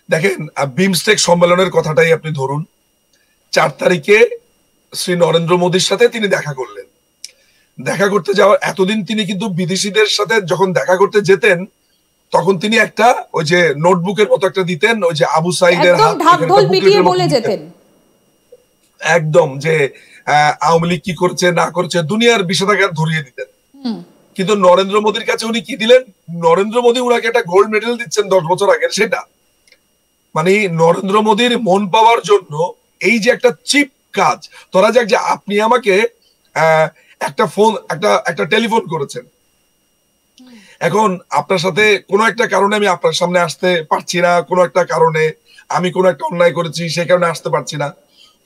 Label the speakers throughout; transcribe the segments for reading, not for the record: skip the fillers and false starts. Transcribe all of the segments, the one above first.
Speaker 1: দেখেন, বিমস্টেক সম্মেলনের কথাটাই আপনি ধরুন। 4 তারিখে শ্রী নরেন্দ্র মোদীর সাথে তিনি দেখা করলেন। দেখা করতে যাওয়ার এতদিন তিনি কিন্তু বিদেশিদের সাথে যখন দেখা করতে যেতেন, তখন তিনি একটা ওই যে নোটবুকের মতো একটা দিতেন, ওই যে আবু সাইদের
Speaker 2: একদম
Speaker 1: হাত
Speaker 2: ঢাকঢোল পিটিয়ে বলে যেতেন
Speaker 1: একদম, যে আওয়ামী লীগ কি করছে না করছে দুনিয়ার বিষাদাগার ধরিয়ে দিতেন। কিন্তু নরেন্দ্র মোদীর কাছে উনি কি দিলেন? নরেন্দ্র মোদী উনাকে একটা গোল্ড মেডেল দিচ্ছেন 10 বছর আগের। সেটা মানে নরেন্দ্র মোদীর মন পাওয়ার জন্য এই যে একটা চিপ কাজ। ধরা যাক যে আপনি আমাকে একটা ফোন একটা টেলিফোন করেছেন, এখন আপনার সাথে কোনো একটা কারণে আমি আপনার সামনে আসতে পারছি না, কোনো একটা কারণে আমি কোনো একটা অন্যায় করেছি, সেই কারণে আসতে পারছি না।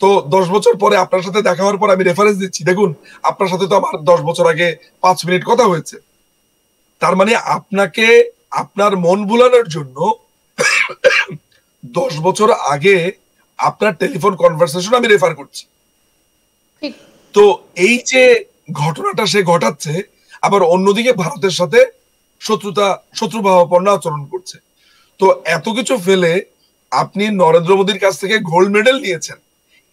Speaker 1: তো 10 বছর পরে আপনার সাথে দেখা হওয়ার পর আমি রেফারেন্স দিচ্ছি, দেখুন আপনার সাথে তো আমার 10 বছর আগে 5 মিনিট কথা হয়েছে। তার মানে আপনাকে আপনার মন ভুলানোর জন্য 10 বছর আগে আপনার টেলিফোন কনভারসেশন আমি রেফার করছি। তো এই যে ঘটনাটা সে ঘটাচ্ছে, আবার অন্যদিকে ভারতের সাথে শত্রুভাবাপন্ন আচরণ করছে। তো এত কিছু ফেলে আপনি নরেন্দ্র মোদীর কাছ থেকে গোল্ড মেডেল নিয়েছেন,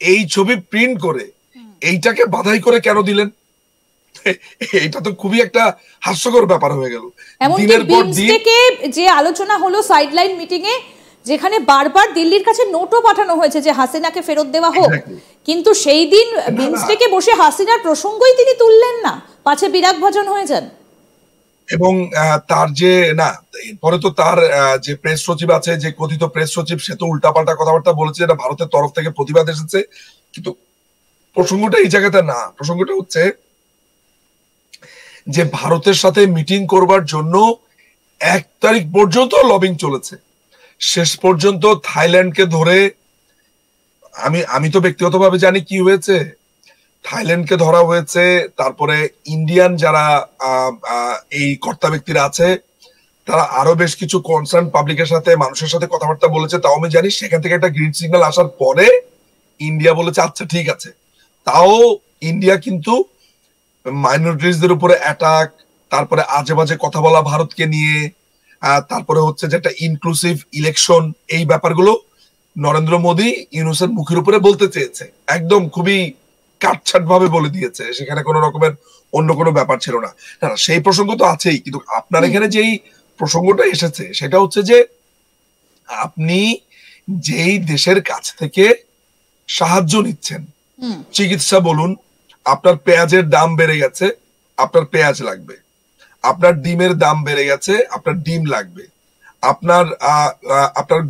Speaker 1: এই ছবি প্রিন্ট করে এইটাকে বাধাই করে কেন দিলেন? এটা তো খুবই একটা হাস্যকর ব্যাপার হয়ে গেল।
Speaker 2: দিনের পর দিন যে আলোচনা হলো সাইডলাইন মিটিং এ, যেখানে বারবার দিল্লির কাছে নোটও পাঠানো হয়েছে যে হাসিনাকে ফেরত দেওয়া হোক, কিন্তু সেই দিন বিমস্টেকে বসে হাসিনার প্রসঙ্গই তিনি তুললেন না, পাছে বিরাগ ভাজন হয়ে যান।
Speaker 1: এবং তার যে না, পরে তো তার যে প্রেস সচিব আছে, যে কথিত প্রেস সচিব, সে তো উল্টাপাল্টা কথাবার্তা বলেছে, এটা ভারতের তরফ থেকে প্রতিবাদ এসেছে। কিন্তু প্রসঙ্গটা এই জায়গাতে না, প্রসঙ্গটা হচ্ছে যে ভারতের সাথে মিটিং করবার জন্য 1 তারিখ পর্যন্ত লবিং চলেছে। শেষ পর্যন্ত থাইল্যান্ডকে ধরে, আমি তো ব্যক্তিগতভাবে জানি কি হয়েছে। থাইল্যান্ডকে ধরা হয়েছে, তারপরে ইন্ডিয়ান যারা এই কর্তা ব্যক্তিরা আছে, তারা আরো বেশ কিছু কনসার্ন পাবলিকের সাথে, মানুষের সাথে কথাবার্তা বলেছে, তাও আমি জানি। সেখান থেকে একটা গ্রিন সিগন্যাল আসার পরে ইন্ডিয়া বলেছে আচ্ছা ঠিক আছে। তাও ইন্ডিয়া কিন্তু মাইনরিটিসদের উপরে অ্যাটাক, তারপরে আজে বাজে কথা বলা ভারতকে নিয়ে, তারপরে হচ্ছে যে একটা ইনক্লুসিভ ইলেকশন, এই ব্যাপারগুলো নরেন্দ্র মোদী ইউনূসের মুখের উপরে বলতে চেয়েছে, একদম খুবই কাটছাট ভাবে বলে দিয়েছে, সেখানে কোনো রকমের অন্য কোনো ব্যাপার ছিল না। সেই প্রসঙ্গ তো আছেই, কিন্তু আপনার এখানে যেই প্রসঙ্গটা এসেছে সেটা হচ্ছে যে আপনি যেই দেশের কাছ থেকে সাহায্য নিচ্ছেন, চিকিৎসা বলুন, আপনার পেঁয়াজের দাম বেড়ে গেছে, আপনার পেঁয়াজ লাগবে। আপনার ডিমের দাম বেড়ে গেছে, আপনার ডিম লাগবে। আপনার আপনার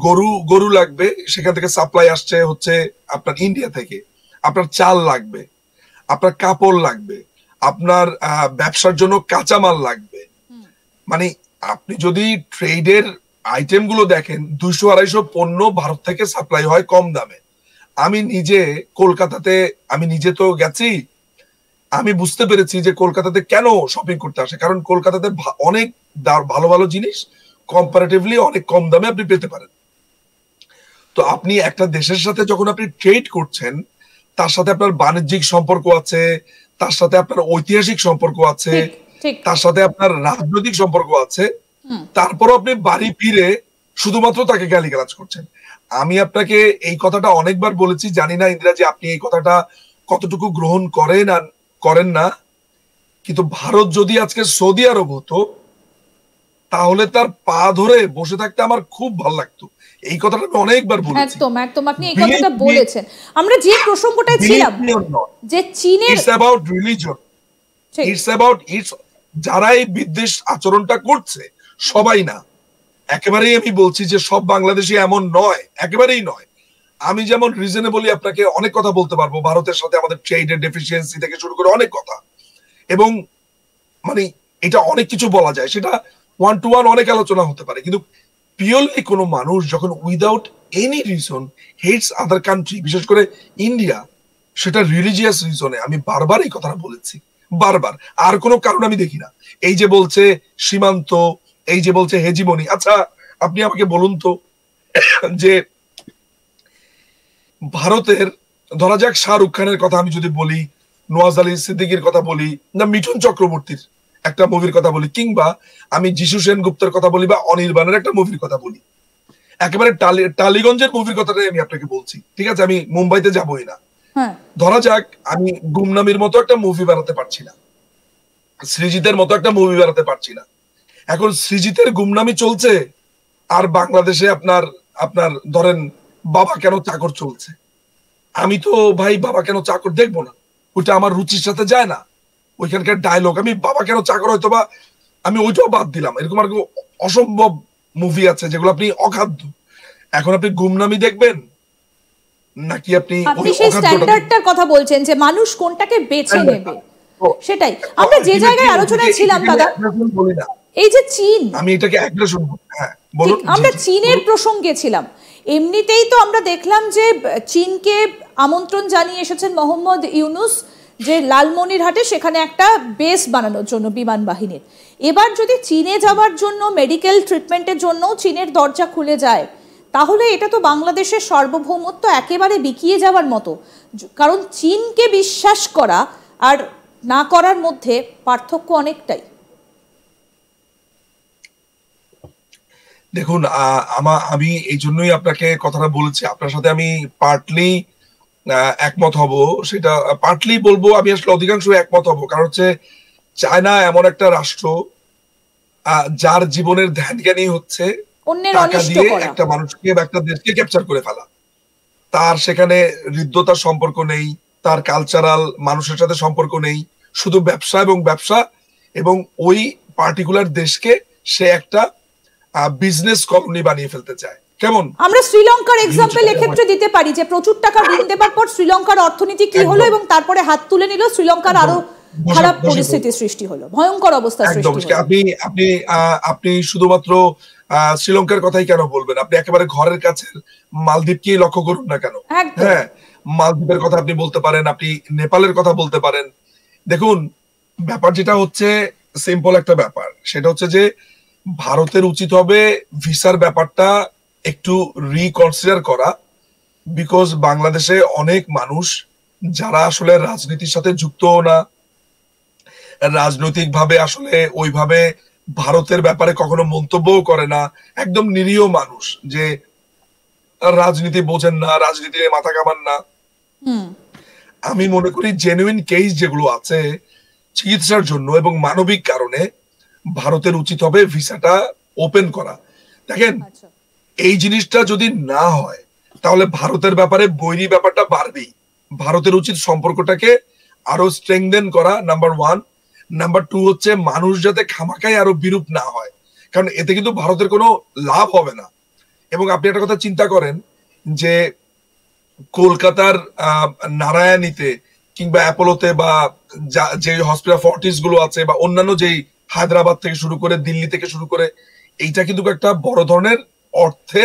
Speaker 1: গরু লাগবে, সেখান থেকে সাপ্লাই আসছে হচ্ছে আপনার ইন্ডিয়া থেকে। আপনার চাল লাগবে, আপনার কাপড় লাগবে, আপনার ব্যবসার জন্য কাঁচামাল লাগবে। মানে আপনি যদি ট্রেডের আইটেম গুলো দেখেন, 200-250 পণ্য ভারত থেকে সাপ্লাই হয় কম দামে। আমি নিজে তো গেছি, আমি বুঝতে পেরেছি যে কলকাতাতে কেন শপিং করতে আসে। কারণ কলকাতাতে অনেক ভালো ভালো জিনিস কম্পারেটিভলি অনেক কম দামে আপনি পেতে পারেন। তো আপনি একটা দেশের সাথে যখন আপনি ট্রেড করছেন, তার সাথে আপনার বাণিজ্যিক সম্পর্ক আছে, তার সাথে আপনার ঐতিহাসিক সম্পর্ক আছে, তার সাথে আপনার রাজনৈতিক সম্পর্ক আছে, তারপরও আপনি বাড়ি ফিরে শুধুমাত্র তাকে গালিগালাজ করছেন। আমি আপনাকে এই কথাটা অনেকবার বলেছি, জানি না ইন্দিরা যে আপনি এই কথাটা কতটুকু গ্রহণ করেন না, কিন্তু ভারত যদি আজকে সৌদি আরব হতো, তাহলে তার পা ধরে বসে থাকতে আমার খুব ভালো লাগতো। এই কথাটা আমি অনেকবার বলেছি।
Speaker 2: একদম একদম আপনি এই কথাটা বলেছেন। আমরা যে প্রসঙ্গটায় ছিলাম, যে চীনের
Speaker 1: it's about religion, it's about যারা এই বিদ্বেষ আচরণটা করছে সবাই না, একেবারেই আমি বলছি যে সব বাংলাদেশি এমন নয়, একেবারেই নয়। আমি যেমন রিজনেবলি আপনাকে অনেক কথা বলতে পারবো, ভারতের সাথে আমাদের ট্রেডের ডেফিসিয়েন্সি থেকে শুরু করে অনেক কথা, এবং মানে এটা অনেক কিছু বলা যায়, সেটা 1-to-1 অনেক আলোচনা হতে পারে। কিন্তু পিওরলি কোনো মানুষ যখন without any reason hates other country, বিশেষ করে ইন্ডিয়া, সেটা রিলিজিয়াস রিজনে, আমি বারবার এই কথাটা বলেছি, বারবার, আর কোনো কারণ আমি দেখি না। এই যে বলছে সীমান্ত, এই যে বলছে হেজিমনি, আচ্ছা আপনি আমাকে বলুন তো যে ভারতের, ধরা যাক শাহরুখ খানের কথা আমি যদি বলি, নওয়াজ আলী সিদ্দিকীর কথা বলি, না মিঠুন চক্রবর্তীর একটা মুভির কথা বলি, কিংবা আমি যিশু সেনগুপ্তের কথা বলি, বা অনির্বাণের একটা মুভির কথা বলি, একেবারে টালিগঞ্জের মুভির কথাটাই আমি আপনাকে বলছি, ঠিক আছে? আমি মুম্বাইতে যাবই না।
Speaker 2: হ্যাঁ,
Speaker 1: ধরা যাক আমি গুমনামির মতো একটা মুভি বানাতে পারছি না, সৃজিতের মতো একটা মুভি বানাতে পারছি না। এখন সৃজিতের গুমনামি চলছে, আর বাংলাদেশে আপনার আপনার ধরেন বাবা কেন চাকর চলছে। আমি তো ভাই বাবা কেন চাকর দেখবো না, ওইটা আমার রুচির সাথে যায় না। ওইখানকার ডায়লগ, আমি বাবা কেন চাকর হয়তো বা আমি ওইটাও বাদ দিলাম। এরকম আর অসম্ভব মুভি আছে যেগুলো আপনি অখাদ্য। এখন আপনি গুমনামি দেখবেন নাকি আপনি
Speaker 2: আপনি সেই স্ট্যান্ডার্ডটার কথা বলছেন যে মানুষ কোনটাকে বেছে নেবে, সেটাই আমরা যে জায়গায় আলোচনায় ছিলাম দাদা। এই যে চীন,
Speaker 1: আমি এটাকে অ্যাগ্রেশন, হ্যাঁ বলুন।
Speaker 2: আমরা চীনের প্রসঙ্গে ছিলাম। এমনিতেই তো আমরা দেখলাম যে চীনকে আমন্ত্রণ জানিয়ে এসেছেন মোহাম্মদ ইউনুস, যে লালমনিরহাটে সেখানে একটা বেস বানানোর জন্য বিমান বাহিনীর। এবার যদি চীনে যাওয়ার জন্য মেডিকেল ট্রিটমেন্টের জন্য চীনের দরজা খুলে যায়, তাহলে এটা তো বাংলাদেশের সার্বভৌমত্ব একেবারে বিকিয়ে যাওয়ার মতো। কারণ চীনকে বিশ্বাস করা আর না করার মধ্যে পার্থক্য অনেকটাই।
Speaker 1: দেখুন, আমি এই জন্যই আপনাকে কথাটা বলেছি, আপনার সাথে আমি পার্টলি একমত হব, সেটা পার্টলি বলবো, আমি আসলে অধিকাংশ একমত হব। কারণ হচ্ছে চায়না এমন একটা রাষ্ট্র যার জীবনের ধ্যান জ্ঞানই হচ্ছে টাকা দিয়ে একটা মানুষকে বা একটা দেশকে ক্যাপচার করে ফেলা। তার সেখানে হৃদ্যতার সম্পর্ক নেই, তার কালচারাল মানুষের সাথে সম্পর্ক নেই, শুধু ব্যবসা এবং ব্যবসা, এবং ওই পার্টিকুলার দেশকে সে একটা বিজনেস কলোনি বানিয়ে ফেলতে চায়। কেমন
Speaker 2: আমরা শ্রীলঙ্কার এক্সাম্পল এক্ষেত্রে দিতে পারি যে প্রচুর টাকা ঋণ দেবার পর শ্রীলঙ্কার অর্থনীতি কি হলো এবং তারপরে হাত তুলে নিল, শ্রীলঙ্কার আরো খারাপ পরিস্থিতি সৃষ্টি হলো, ভয়ঙ্কর অবস্থা সৃষ্টি হলো।
Speaker 1: আপনি শুধুমাত্র শ্রীলঙ্কার কথাই কেন বলবেন? আপনি একেবারে ঘরের কাছে মালদ্বীপকে লক্ষ্য করুন না কেন? হ্যাঁ, মালদ্বীপের কথা আপনি বলতে পারেন, আপনি নেপালের কথা বলতে পারেন। দেখুন, ব্যাপার যেটা হচ্ছে সিম্পল একটা ব্যাপার, সেটা হচ্ছে যে ভারতের উচিত হবে ভিসার ব্যাপারটা একটু রিকনসিডার করা। বিকজ বাংলাদেশে অনেক মানুষ যারা আসলে রাজনীতির সাথে যুক্ত না, রাজনৈতিক ভাবে আসলে ওইভাবে ভারতের ব্যাপারে কখনো মন্তব্যও করে না, একদম নিরীহ মানুষ যে রাজনীতি বোঝেন না, রাজনীতি মাথা কামান না। আমি মনে করি জেনুইন কেস যেগুলো আছে চিকিৎসার জন্য এবং মানবিক কারণে ভারতের উচিত হবে ভিসাটা ওপেন করা। দেখেন, এই জিনিসটা যদি না হয় তাহলে ভারতের ব্যাপারে বৈরী ব্যাপারটা বাড়বেই। ভারতের উচিত সম্পর্কটাকে আরো স্ট্রেংথেন করা, নাম্বার ওয়ান। নাম্বার টু হচ্ছে মানুষ যাতে খামাখাই আরো বিরূপ না হয়, কারণ এতে কিন্তু ভারতের কোনো লাভ হবে না। এবং আপনি একটা কথা চিন্তা করেন যে কলকাতার নারায়ণীতে কিংবা অ্যাপোলোতে বা যে হসপিটাল ফর্টিস গুলো আছে বা অন্যান্য যেই হায়দ্রাবাদ থেকে শুরু করে দিল্লি থেকে শুরু করে, এইটা কিন্তু একটা বড় ধরনের অর্থের